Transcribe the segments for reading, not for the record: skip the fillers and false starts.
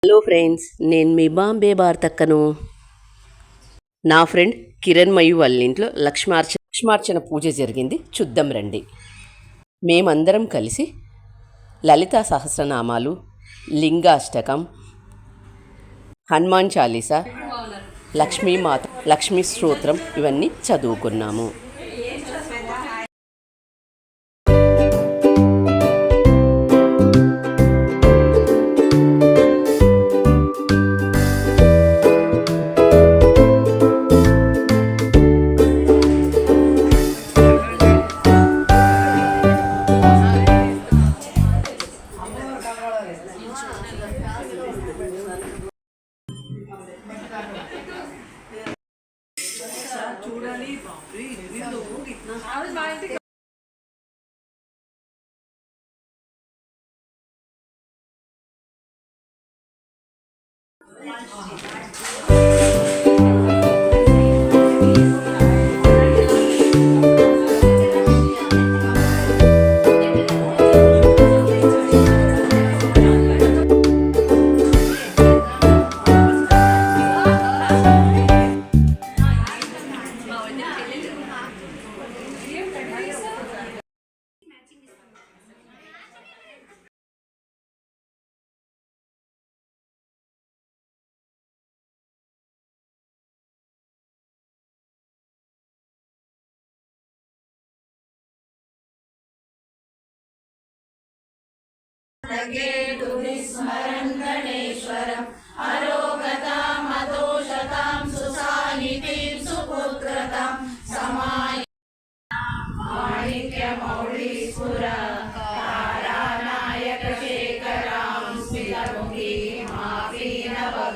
Hello friends, నేను మీ బాంబే భారతక్కను. నా friend Kiran మయు వాళ్ళ ఇంట్లో లక్ష్మార్చన పూజ జరిగింది. చూద్దాం రండి. మేమందరం కలిసి లలితా సహస్రనామాలు, లింగాష్టకం, హనుమాన్ చాలీసా, లక్ష్మీమాత, లక్ష్మీ స్తోత్రం ఇవన్నీ చదువుకున్నాము. చూడాలి स्मरन् गणेश्वरम् अरोगताम् अदोषताम् सुसानिधिं सुपुत्रताम् माणिक्यमौळीस्फुर तारानायकशेखरां स्मितमुखी मापीनवक्षोरुहाम्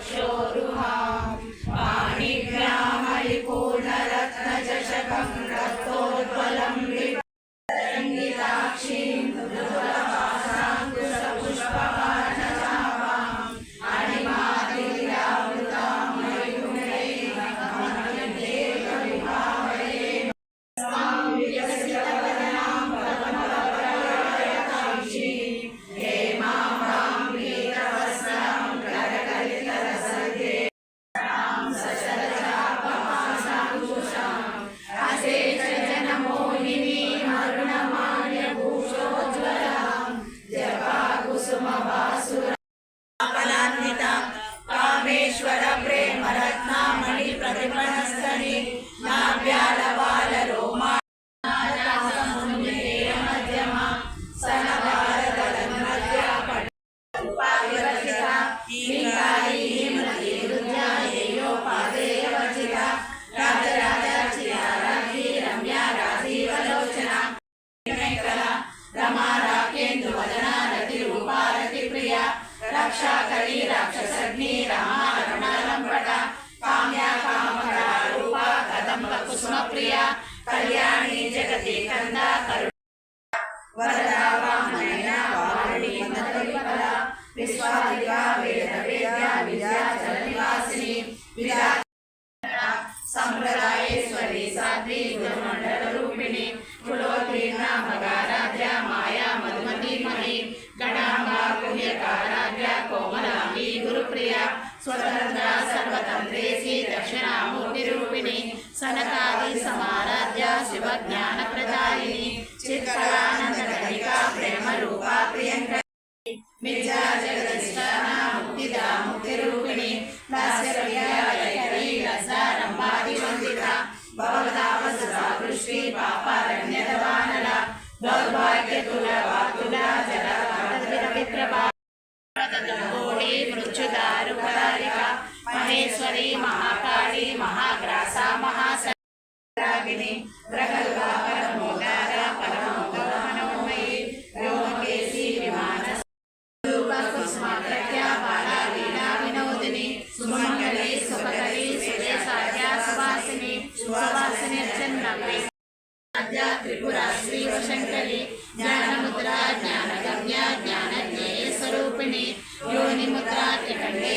पाणिग्रामलिपूर्णरत्नचषकं रक्तोज्ज्वलं रङ्गिताक्षीं కామేశ్వర ప్రేమ రత్నామణి ప్రతిపణస్థని నాభ్యాల బాల రోమా మధ్యమ సన భారత మధ్య రమ్య రాజీవలోచన రమా రాకేందు వదన రతి రూపారతి ప్రియ రక్షాకరి రాక్షసగ్ని రమా రమణలంపట కామ్య కామకర రూప కదంబ కుసుమ ప్రియ కళ్యాణి జగతి కంద కరు వరదా వామనయ వారుణి మందలిపద విశ్వాదిగా వేద వేద్య విద్యాచల నివాసిని విద్యా సంప్రదాయేశ్వరి సాధ్వి గురుమండల రూపిణి కులోత్రీర్ణ మగారాధ్య మాయా మధుమతీమహి గణాంబా పుణ్యకారాధ్య కోమలాంగి గురుప్రియ స్వతంత్ర సర్వతంత్రేసి దక్షిణామూర్తి రూపిణి సనకాది సమారాధ్య శివ జ్ఞాన ప్రదాయిని చిత్కళానందగణిక ప్రేమ రూప ప్రియంక మిర్జా జగదీశ్వర ముక్తిదా ముక్తి రూపిణి లాస్యప్రియాయకరీ రసారంభాది వందిత భవదావసురా వృష్టి పాపారణ్యదవానల దౌర్భాగ్య తుల వాతుల జల విప్రభా కోడి మృత్యుదారు పరారిక మహేశ్వరి మహాకాళి మహాగ్రాస మహాసరాగిని గ్రహలుగా పరమోదార పరమోగమనోమయి వ్యోమకేశి విమాన వినోదిని సుమంగళి సుభకరి సుదేశాధ్య సువాసిని సువాసిని చంద్రమై త్రిపుర శ్రీ శంకరి జ్ఞానముద్ర జ్ఞానగమ్య జ్ఞానజ్ఞేయ స్వరూపిణి యోనిముద్ర త్రికండే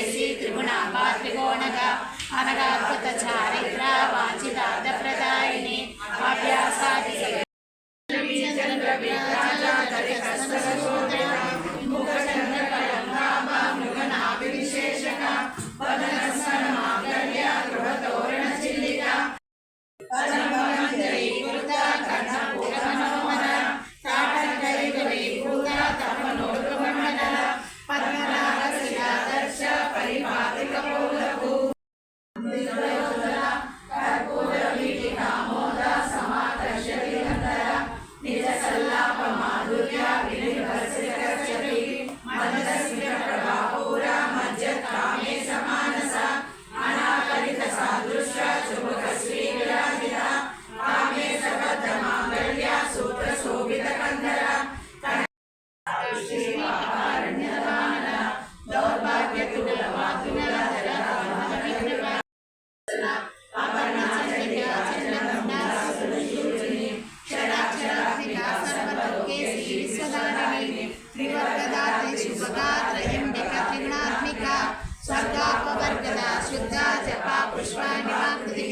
శుద్ధ జప పుష్ప నివాకృతి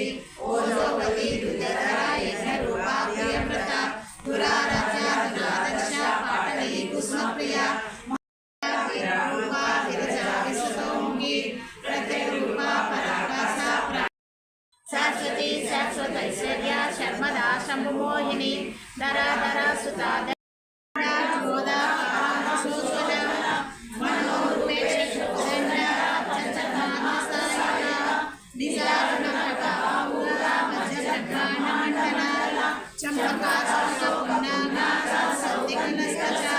ఓజోవతి దుర్ధర యజ్ఞరూప ప్రియవ్రత దురారాధ్య దురాదర్శ పాటలి కుసుమప్రియ రూప విరజ విశ్వతోముఖి ప్రత్యేక రూప పరాకాశ सरस्वती शाश्वत ऐश्वर्य शर्मदा शंभुमोहिनी धरा धरा सुता मोदा सुस्वदा मनोरूपेश चंद्र चंद्रमानसाया दिशारुणका पूरा मज्जनकान मंडना चंपका सुपुन्ना सत्तिकनस्कचा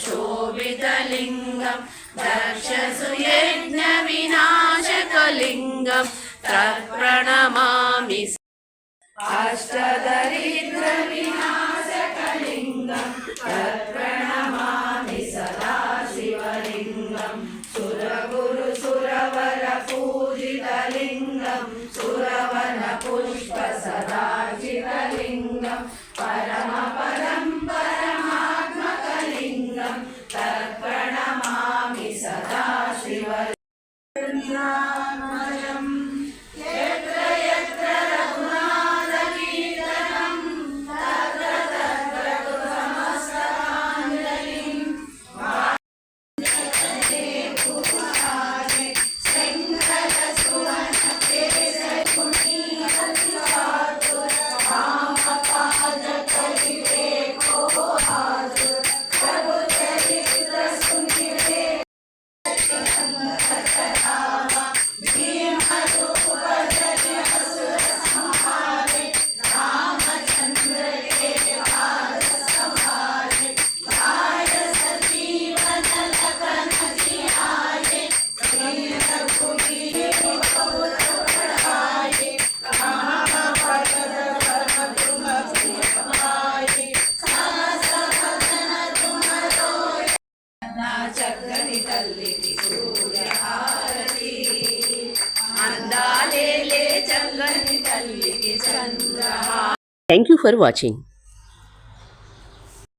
शोभितलिङ्गं दक्षसु यज्ञविनाशकलिङ्गं तत्प्रणमामि अष्टदरिद्रविनाशकलिङ्गं तत्प्रणमामि सदा शिवलिङ्गं सुरगुरु सुरवर पूजितलिङ्गं सुरवन पुष्प सदार्चितलिङ्गं परम परं परमात्मकलिङ्गं तत्प्रणमामि सदा शिवलिङ्गम् यत्र यत्र रघुनाथकीर्तनं तत्र तत्र कुर्मस्तकाञ्जलिं वन्दे पुरुषाय शङ्करसुवनकेशकुण्डीरत्नातुर रामपादकलिवेकोहातुर प्रभुचरित्रसुनिवे చక్కని తల్లికి సూర్యహారతి అందాలే చక్కని తల్లికి చంద్రహారతి. Thank you for watching.